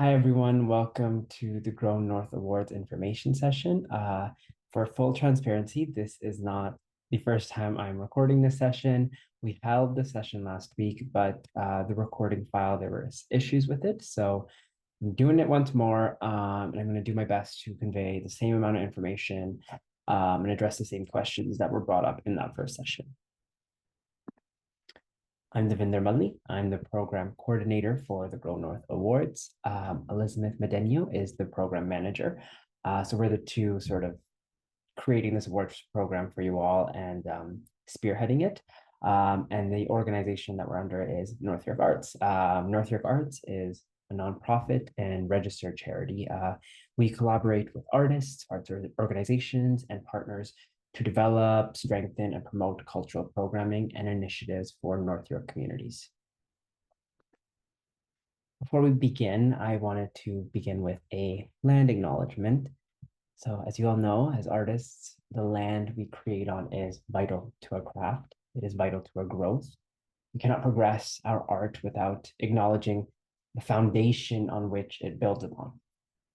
Hi, everyone. Welcome to the Grow North Awards information session. For full transparency, this is not the first time I'm recording this session. We held the session last week, but the recording file, there were issues with it. So I'm doing it once more, and I'm going to do my best to convey the same amount of information and address the same questions that were brought up in that first session. I'm Devinder Mudley. I'm the program coordinator for the Grow North Awards. Elizabeth Medeno is the program manager. So we're the two sort of creating this awards program for you all and spearheading it. And the organization that we're under is North York Arts. North York Arts is a nonprofit and registered charity. We collaborate with artists, arts organizations, and partners to develop, strengthen, and promote cultural programming and initiatives for North York communities. Before we begin, I wanted to begin with a land acknowledgement. So as you all know, as artists, the land we create on is vital to our craft. It is vital to our growth. We cannot progress our art without acknowledging the foundation on which it builds upon.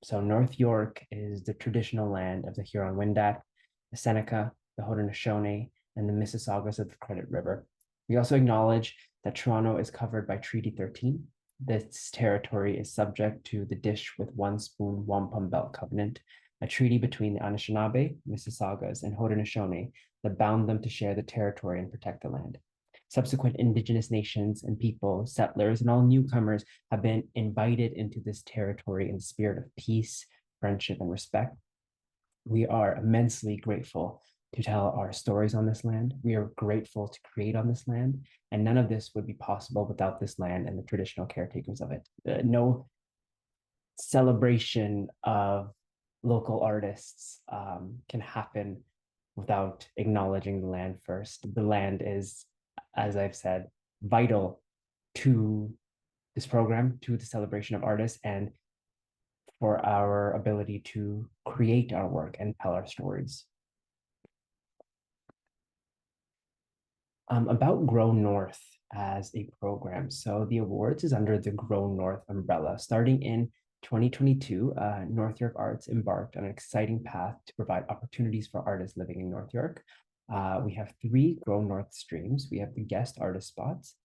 So North York is the traditional land of the Huron-Wendat, the Seneca, the Haudenosaunee, and the Mississaugas of the Credit River. We also acknowledge that Toronto is covered by Treaty 13. This territory is subject to the Dish with One Spoon Wampum Belt Covenant, a treaty between the Anishinaabe, Mississaugas, and Haudenosaunee that bound them to share the territory and protect the land. Subsequent Indigenous nations and people, settlers, and all newcomers have been invited into this territory in the spirit of peace, friendship, and respect. We are immensely grateful to tell our stories on this land. We are grateful to create on this land, and none of this would be possible without this land and the traditional caretakers of it. No celebration of local artists can happen without acknowledging the land first. The land is, as I've said, vital to this program, to the celebration of artists, and for our ability to create our work and tell our stories. About Grow North as a program. So the awards is under the Grow North umbrella. Starting in 2022, North York Arts embarked on an exciting path to provide opportunities for artists living in North York. We have 3 Grow North streams. We have the guest artist spots,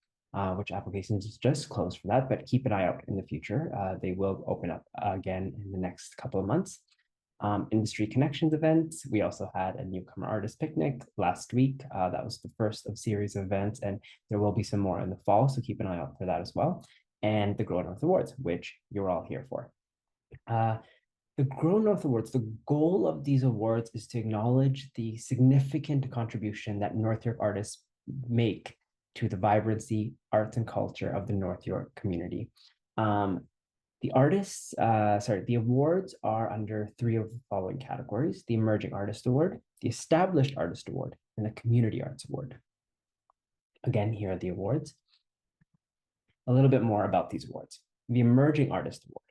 which applications is just closed for that, but keep an eye out in the future. They will open up again in the next couple of months. Industry connections events. We also had a newcomer artist picnic last week. That was the first of series of events, and there will be some more in the fall, so keep an eye out for that as well. And the Grow North Awards, which you're all here for. The Grow North Awards, the goal of these awards is to acknowledge the significant contribution that North York artists make to the vibrancy, arts, and culture of the North York community. The awards are under 3 of the following categories: the Emerging Artist Award, the Established Artist Award, and the Community Arts Award. Again, here are the awards. A little bit more about these awards. The Emerging Artist Award.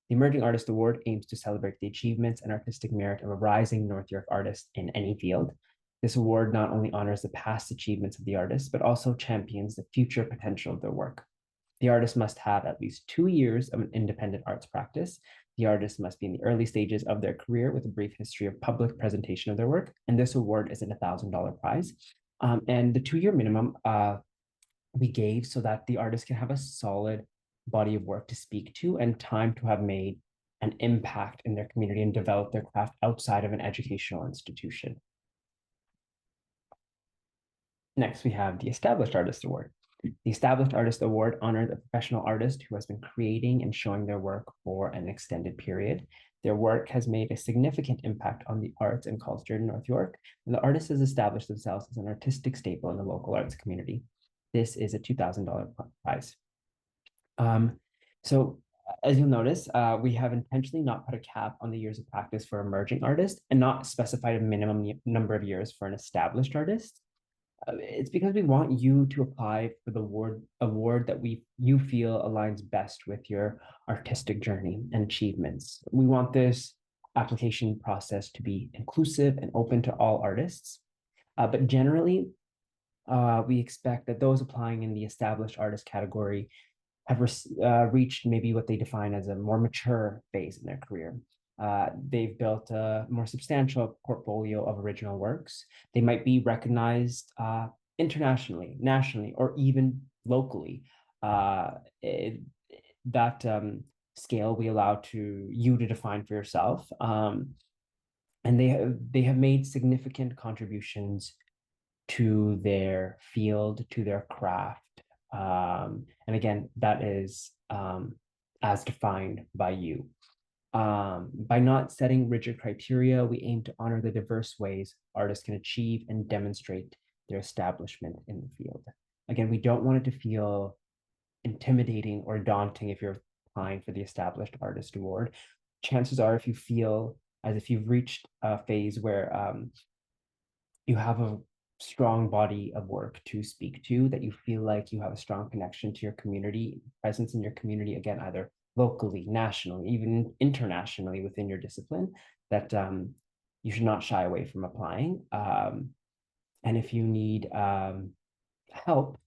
The Emerging Artist Award aims to celebrate the achievements and artistic merit of a rising North York artist in any field. This award not only honors the past achievements of the artist, but also champions the future potential of their work. The artist must have at least 2 years of an independent arts practice. The artist must be in the early stages of their career with a brief history of public presentation of their work. And this award is an $1,000 prize. And the 2-year minimum we gave so that the artist can have a solid body of work to speak to and time to have made an impact in their community and develop their craft outside of an educational institution. Next, we have the Established Artist Award. The Established Artist Award honors a professional artist who has been creating and showing their work for an extended period. Their work has made a significant impact on the arts and culture in North York, and the artist has established themselves as an artistic staple in the local arts community. This is a $2,000 prize. So as you'll notice, we have intentionally not put a cap on the years of practice for emerging artists and not specified a minimum number of years for an established artist. It's because we want you to apply for the award that you feel aligns best with your artistic journey and achievements. We want this application process to be inclusive and open to all artists, but generally, we expect that those applying in the established artist category have reached maybe what they define as a more mature phase in their career. They've built a more substantial portfolio of original works. They might be recognized internationally, nationally, or even locally. That scale we allow to you to define for yourself. And they have made significant contributions to their field, to their craft. And again, that is as defined by you. By not setting rigid criteria, we aim to honor the diverse ways artists can achieve and demonstrate their establishment in the field. Again, we don't want it to feel intimidating or daunting if you're applying for the Established Artist Award. Chances are, if you feel as if you've reached a phase where you have a strong body of work to speak to, that you feel like you have a strong connection to your community, presence in your community, again, either locally, nationally, even internationally within your discipline, that you should not shy away from applying. And if you need help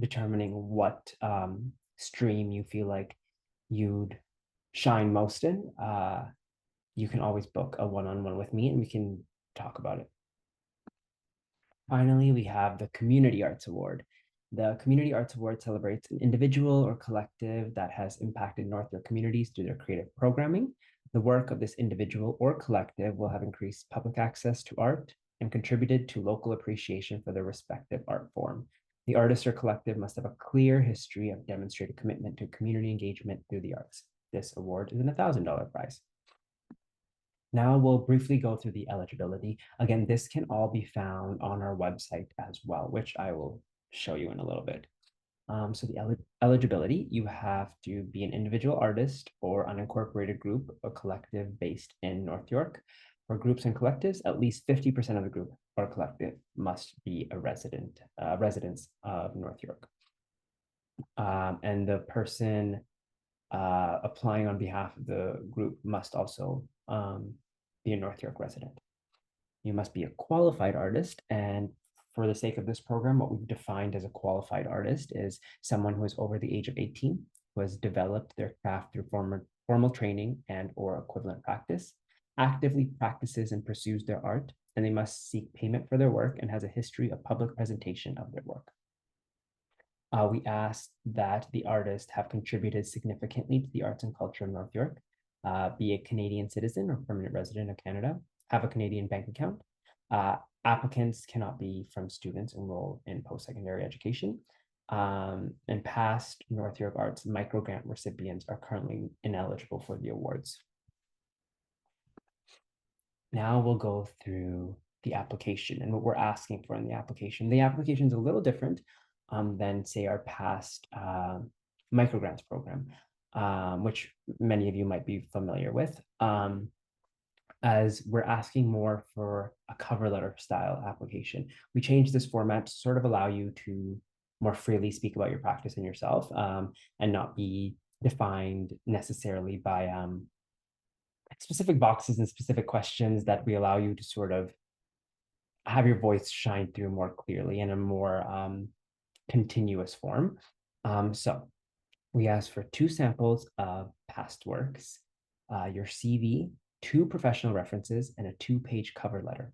determining what stream you feel like you'd shine most in, you can always book a one-on-one with me and we can talk about it. Finally, we have the Community Arts Award. The Community Arts Award celebrates an individual or collective that has impacted North York communities through their creative programming. The work of this individual or collective will have increased public access to art and contributed to local appreciation for their respective art form. The artist or collective must have a clear history of demonstrated commitment to community engagement through the arts. This award is an $1,000 prize. Now we'll briefly go through the eligibility. Again, this can all be found on our website as well, which I will show you in a little bit. So the eligibility, you have to be an individual artist or unincorporated group or collective based in North York. For groups and collectives, at least 50% of the group or collective must be a residents of North York. And the person applying on behalf of the group must also be a North York resident. You must be a qualified artist, and for the sake of this program, what we've defined as a qualified artist is someone who is over the age of 18, who has developed their craft through formal training and or equivalent practice, actively practices and pursues their art, and they must seek payment for their work and has a history of public presentation of their work. We asked that the artists have contributed significantly to the arts and culture of North York, be a Canadian citizen or permanent resident of Canada, have a Canadian bank account. Applicants cannot be from students enrolled in post-secondary education. And past North York Arts microgrant recipients are currently ineligible for the awards. Now we'll go through the application and what we're asking for in the application. The application is a little different than, say, our past microgrants program, which many of you might be familiar with, as we're asking more for a cover letter style application. We changed this format to sort of allow you to more freely speak about your practice and yourself, and not be defined necessarily by specific boxes and specific questions, that we allow you to sort of have your voice shine through more clearly in a more continuous form. So we ask for 2 samples of past works, your CV, 2 professional references, and a 2-page cover letter.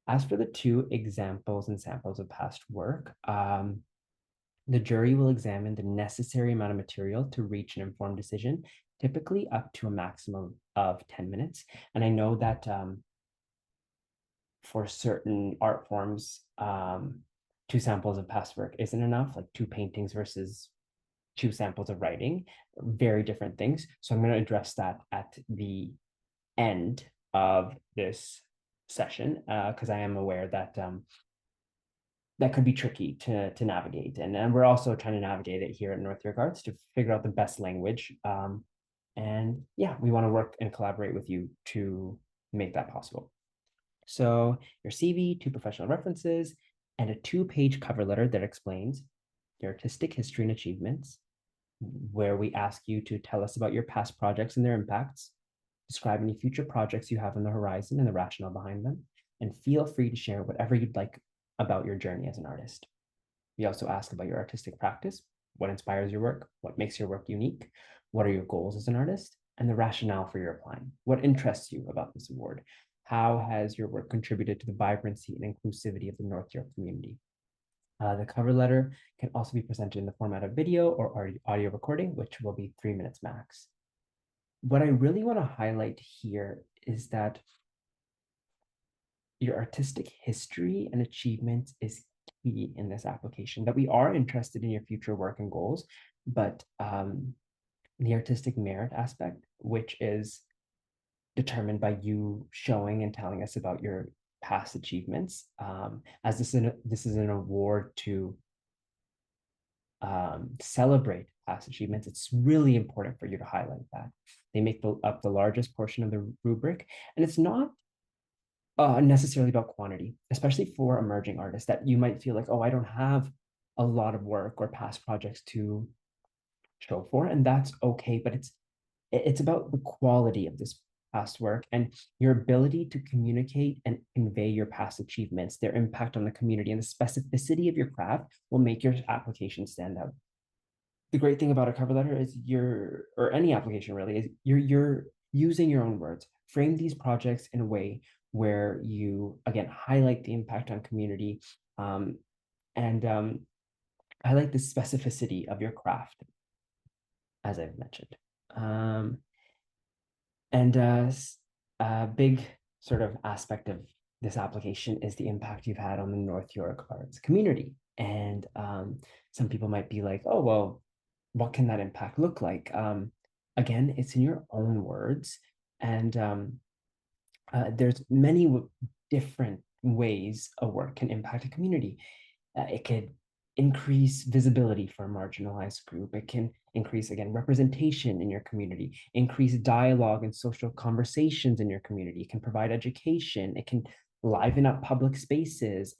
As for the 2 examples and samples of past work, the jury will examine the necessary amount of material to reach an informed decision, typically up to a maximum of 10 minutes. And I know that for certain art forms, 2 samples of past work isn't enough, like 2 paintings versus 2 samples of writing, very different things. So I'm going to address that at the end of this session, because I am aware that that could be tricky to navigate. And we're also trying to navigate it here at North York Arts to figure out the best language. And yeah, we want to work and collaborate with you to make that possible. So your CV, 2 professional references, and a 2-page cover letter that explains your artistic history and achievements, where we ask you to tell us about your past projects and their impacts, describe any future projects you have on the horizon and the rationale behind them, and feel free to share whatever you'd like about your journey as an artist. We also ask about your artistic practice, what inspires your work, what makes your work unique, what are your goals as an artist, and the rationale for your applying. What interests you about this award? How has your work contributed to the vibrancy and inclusivity of the North York community? The cover letter can also be presented in the format of video or audio recording, which will be 3 minutes max. What I really want to highlight here is that your artistic history and achievements is key in this application, that we are interested in your future work and goals, but the artistic merit aspect, which is determined by you showing and telling us about your past achievements, as this is an award to celebrate past achievements, it's really important for you to highlight that. They make up the largest portion of the rubric, and it's not necessarily about quantity, especially for emerging artists that you might feel like, oh, I don't have a lot of work or past projects to show for, and that's okay, but it's about the quality of this past work and your ability to communicate and convey your past achievements, their impact on the community, and the specificity of your craft will make your application stand out. The great thing about a cover letter is or any application really, is you're using your own words. Frame these projects in a way where you, again, highlight the impact on community, and highlight the specificity of your craft, as I've mentioned. And a big sort of aspect of this application is the impact you've had on the North York arts community. And some people might be like, oh, well, what can that impact look like? Again, it's in your own words. And there's many different ways a work can impact a community. It could increase visibility for a marginalized group. It can increase, again, representation in your community, increase dialogue and social conversations in your community. It can provide education. It can liven up public spaces.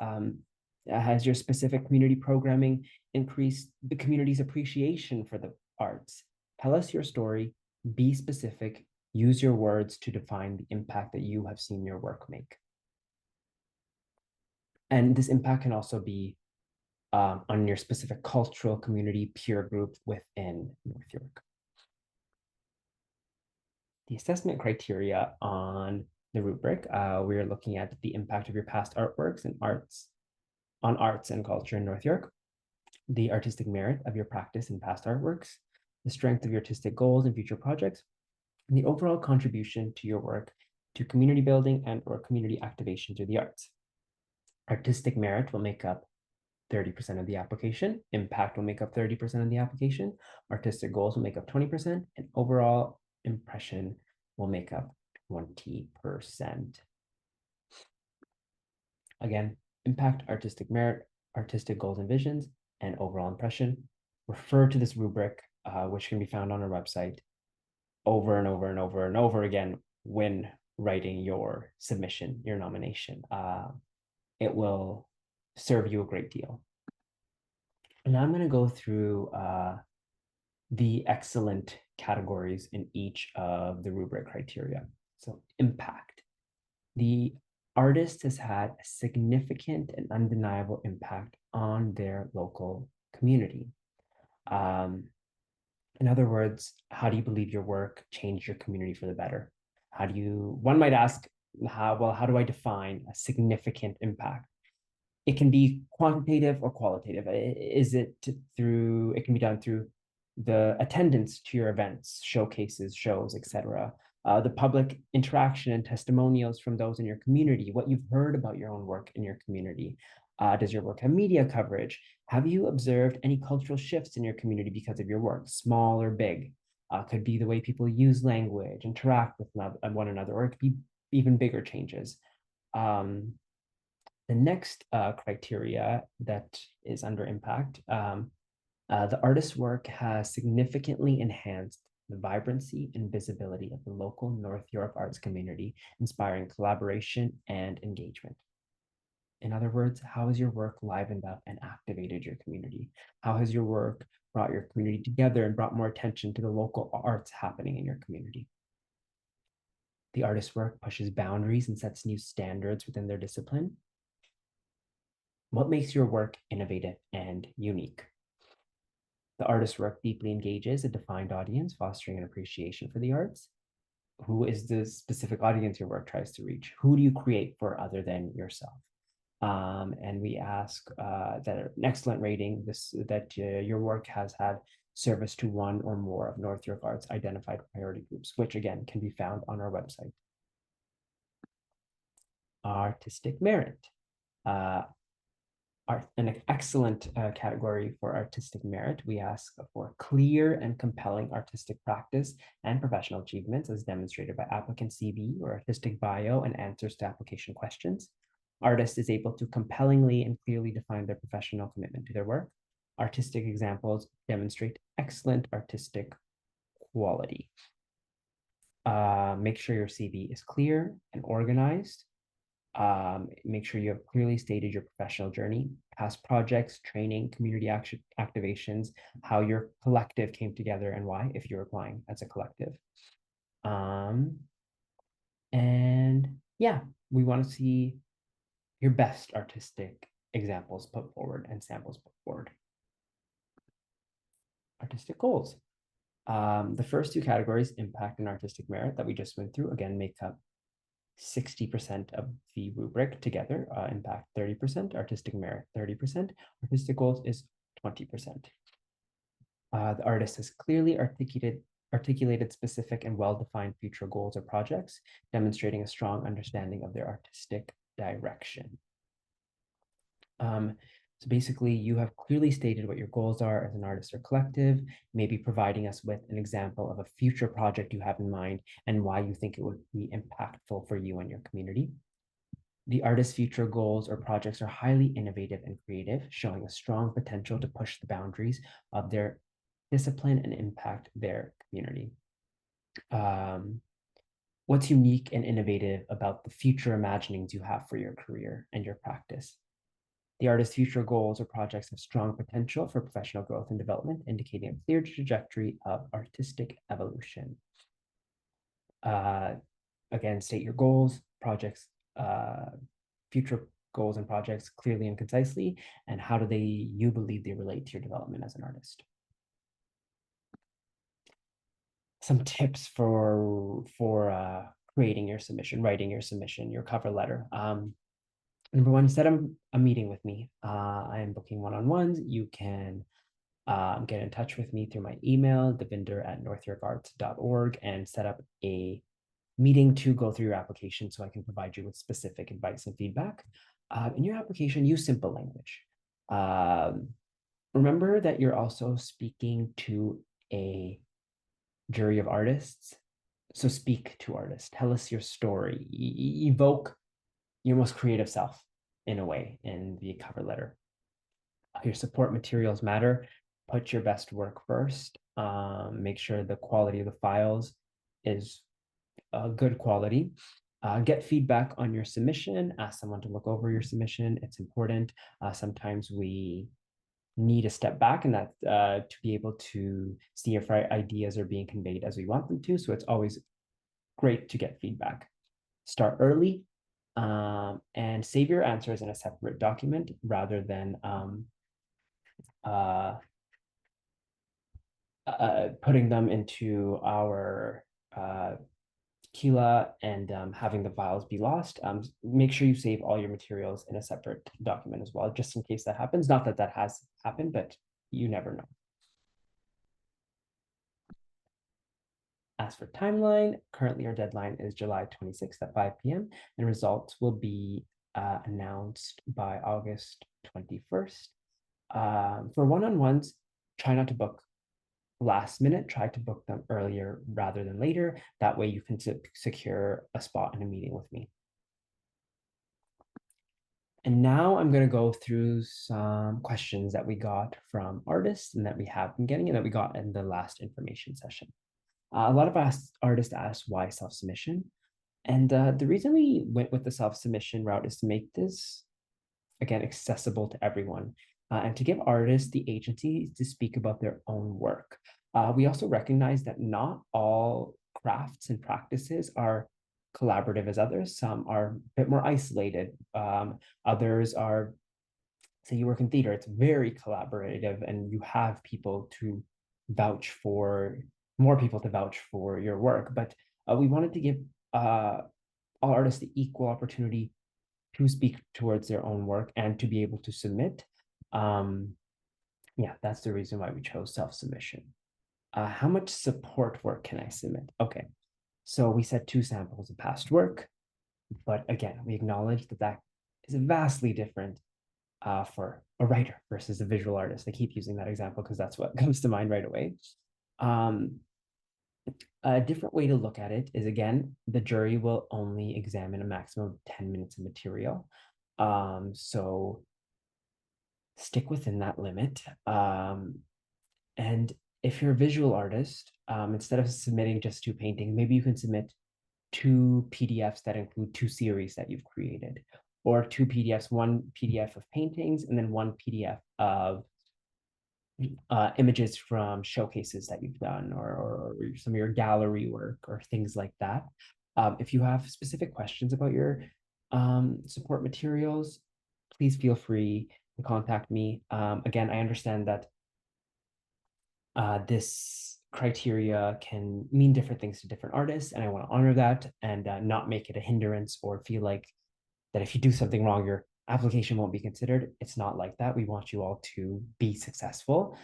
Has your specific community programming increase the community's appreciation for the arts? Tell us your story, be specific, use your words to define the impact that you have seen your work make. And this impact can also be on your specific cultural community peer group within North York. The assessment criteria on the rubric, we are looking at the impact of your past artworks and arts and culture in North York, the artistic merit of your practice and past artworks, the strength of your artistic goals and future projects, and the overall contribution to your work to community building and or community activation through the arts. Artistic merit will make up 30% of the application, impact will make up 30% of the application, artistic goals will make up 20%, and overall impression will make up 20%. Again, impact, artistic merit, artistic goals and visions, and overall impression. Refer to this rubric, which can be found on our website, over and over and over and over again when writing your submission, your nomination. It will serve you a great deal. And now I'm going to go through the excellent categories in each of the rubric criteria. So impact. The artist has had a significant and undeniable impact on their local community. In other words, how do you believe your work changed your community for the better? One might ask, how do I define a significant impact? It can be quantitative or qualitative. It can be done through the attendance to your events, showcases, shows, etc. The public interaction and testimonials from those in your community, what you've heard about your own work in your community. Does your work have media coverage? Have you observed any cultural shifts in your community because of your work, small or big? Could be the way people use language, interact with one another, or it could be even bigger changes. The next criteria that is under impact, the artist's work has significantly enhanced the vibrancy and visibility of the local North York arts community, inspiring collaboration and engagement. In other words, how has your work livened up and activated your community? How has your work brought your community together and brought more attention to the local arts happening in your community? The artist's work pushes boundaries and sets new standards within their discipline. What makes your work innovative and unique? The artist's work deeply engages a defined audience, fostering an appreciation for the arts. Who is the specific audience your work tries to reach? Who do you create for other than yourself? And we ask that an excellent rating, that your work has had service to one or more of North York Arts identified priority groups, which again can be found on our website. Artistic merit. Uh, an excellent category for artistic merit. We ask for clear and compelling artistic practice and professional achievements as demonstrated by applicant CV or artistic bio and answers to application questions. Artist is able to compellingly and clearly define their professional commitment to their work. Artistic examples demonstrate excellent artistic quality. Make sure your CV is clear and organized. Make sure you have clearly stated your professional journey, past projects, training, community action activations, how your collective came together and why, if you're applying as a collective. And yeah, we want to see your best artistic examples put forward and samples put forward. Artistic goals. The first two categories, impact and artistic merit, that we just went through, again, make up 60% of the rubric together. Impact 30%, artistic merit 30%, artistic goals is 20%. The artist has clearly articulated specific and well-defined future goals or projects, demonstrating a strong understanding of their artistic direction. So basically, you have clearly stated what your goals are as an artist or collective, maybe providing us with an example of a future project you have in mind and why you think it would be impactful for you and your community. The artist's future goals or projects are highly innovative and creative, showing a strong potential to push the boundaries of their discipline and impact their community. What's unique and innovative about the future imaginings you have for your career and your practice? The artist's future goals or projects have strong potential for professional growth and development, indicating a clear trajectory of artistic evolution. Again, state your goals, projects, future goals and projects clearly and concisely, and how do you believe they relate to your development as an artist? Some tips for creating your submission, writing your submission, your cover letter. Number one, set up a meeting with me. I am booking one-on-ones. You can get in touch with me through my email, devinder@northyorkarts.org, and set up a meeting to go through your application so I can provide you with specific advice and feedback. In your application, use simple language. Remember that you're also speaking to a jury of artists. So speak to artists. Tell us your story. Evoke your most creative self in a way in the cover letter. Your support materials matter. Put your best work first. Make sure the quality of the files is good quality. Get feedback on your submission. Ask someone to look over your submission. It's important. Sometimes we need a step back and that to be able to see if our ideas are being conveyed as we want them to. So it's always great to get feedback. Start early and save your answers in a separate document rather than putting them into our Kila and having the files be lost. Make sure you save all your materials in a separate document as well, just in case that happens. Not that that has happened, but you never know. As for timeline, currently our deadline is July 26th at 5 p.m. and results will be announced by August 21st. For one-on-ones, try not to book last minute, try to book them earlier rather than later. That way you can secure a spot in a meeting with me. And now I'm going to go through some questions that we got from artists and that we have been getting and that we got in the last information session. A lot of us artists asked why self-submission. And the reason we went with the self-submission route is to make this, again, accessible to everyone and to give artists the agency to speak about their own work. We also recognize that not all crafts and practices are collaborative as others. Some are a bit more isolated. Others are say you work in theater, it's very collaborative and you have people to vouch for, more people to vouch for your work. But we wanted to give all artists the equal opportunity to speak towards their own work and to be able to submit. Yeah, that's the reason why we chose self-submission. How much support work can I submit? Okay, so we said 2 samples of past work, but again, we acknowledge that that is vastly different for a writer versus a visual artist. I keep using that example because that's what comes to mind right away. Um, a different way to look at it is, again, the jury will only examine a maximum of 10 minutes of material. So stick within that limit. And if you're a visual artist, instead of submitting just 2 paintings, maybe you can submit 2 PDFs that include 2 series that you've created, or 2 PDFs, one PDF of paintings, and then one PDF of images from showcases that you've done, or some of your gallery work or things like that. If you have specific questions about your support materials, please feel free to contact me. Again, I understand that this criteria can mean different things to different artists, and I want to honor that and not make it a hindrance or feel like that if you do something wrong, your application won't be considered. It's not like that. We want you all to be successful.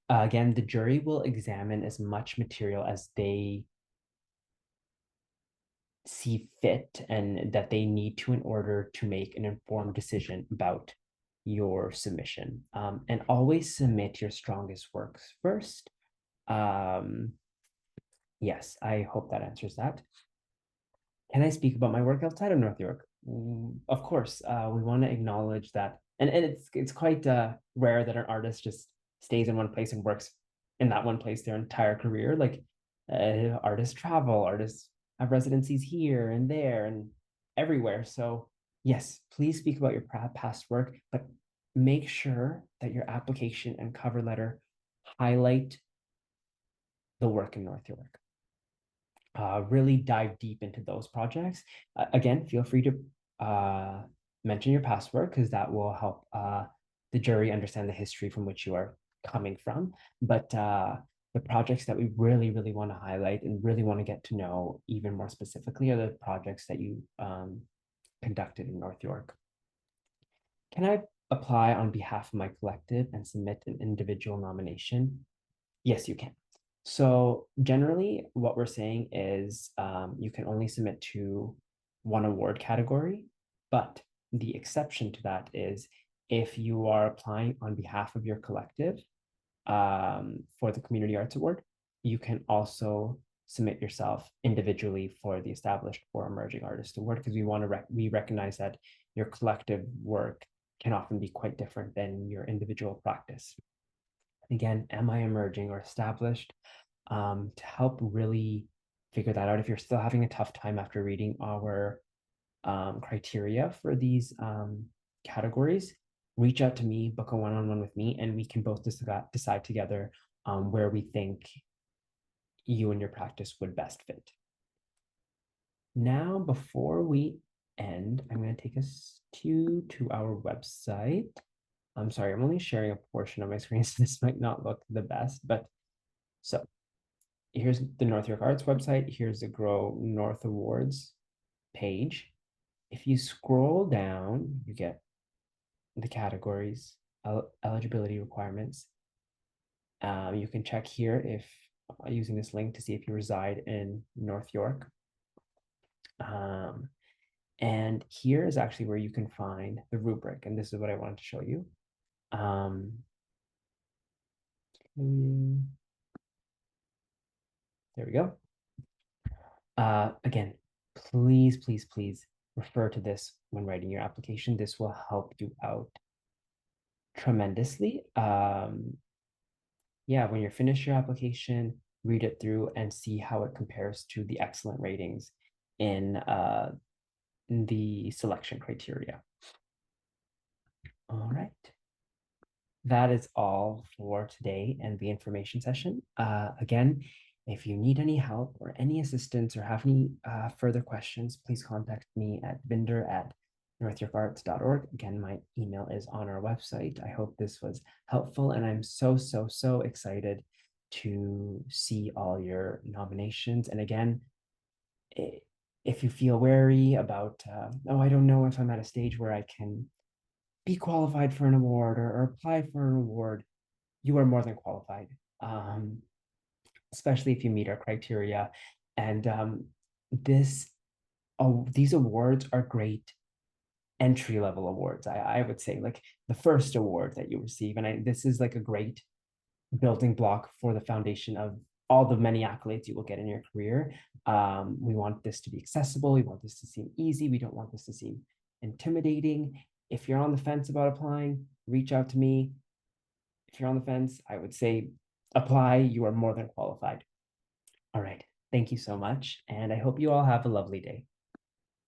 Again, the jury will examine as much material as they see fit and that they need to in order to make an informed decision about your submission. And always submit your strongest works first. Yes, I hope that answers that. Can I speak about my work outside of North York? Of course, we want to acknowledge that, and it's quite rare that an artist just stays in one place and works in that one place their entire career. Like artists travel, artists have residencies here and there and everywhere. So yes, please speak about your past work, but make sure that your application and cover letter highlight the work in North York. Really dive deep into those projects. Again, feel free to mention your past work because that will help the jury understand the history from which you are coming from. But the projects that we really, really want to highlight and really want to get to know even more specifically are the projects that you conducted in North York. Can I apply on behalf of my collective and submit an individual nomination? Yes, you can. So generally, what we're saying is you can only submit to one award category, but the exception to that is if you are applying on behalf of your collective for the Community Arts Award, you can also submit yourself individually for the Established or Emerging Artist Award because we recognize that your collective work can often be quite different than your individual practice. Again, am I emerging or established? To help really figure that out, if you're still having a tough time after reading our criteria for these categories, reach out to me, book a one-on-one with me, and we can both decide together where we think you and your practice would best fit. Now, before we end, I'm going to take us to our website. I'm sorry, I'm only sharing a portion of my screen, so this might not look the best, but so here's the North York Arts website. Here's the Grow North Awards page. If you scroll down, you get the categories, eligibility requirements. You can check here if using this link to see if you reside in North York. And here is actually where you can find the rubric, and this is what I wanted to show you. There we go. Again, please, please, please refer to this when writing your application. This will help you out tremendously. Yeah, when you're finished your application, read it through and see how it compares to the excellent ratings in the selection criteria. All right. That is all for today and the information session. Again, if you need any help or any assistance or have any further questions, please contact me at vinder@ northyourfarts.org. Again, my email is on our website. I hope this was helpful, and I'm so excited to see all your nominations. And again, if you feel wary about, oh, I don't know if I'm at a stage where I can be qualified for an award or apply for an award, you are more than qualified, especially if you meet our criteria. And these awards are great entry level awards. I would say like the first award that you receive, and this is like a great building block for the foundation of all the many accolades you will get in your career. We want this to be accessible. We want this to seem easy. We don't want this to seem intimidating. If you're on the fence about applying, reach out to me. If you're on the fence, I would say apply. You are more than qualified. All right. Thank you so much. And I hope you all have a lovely day.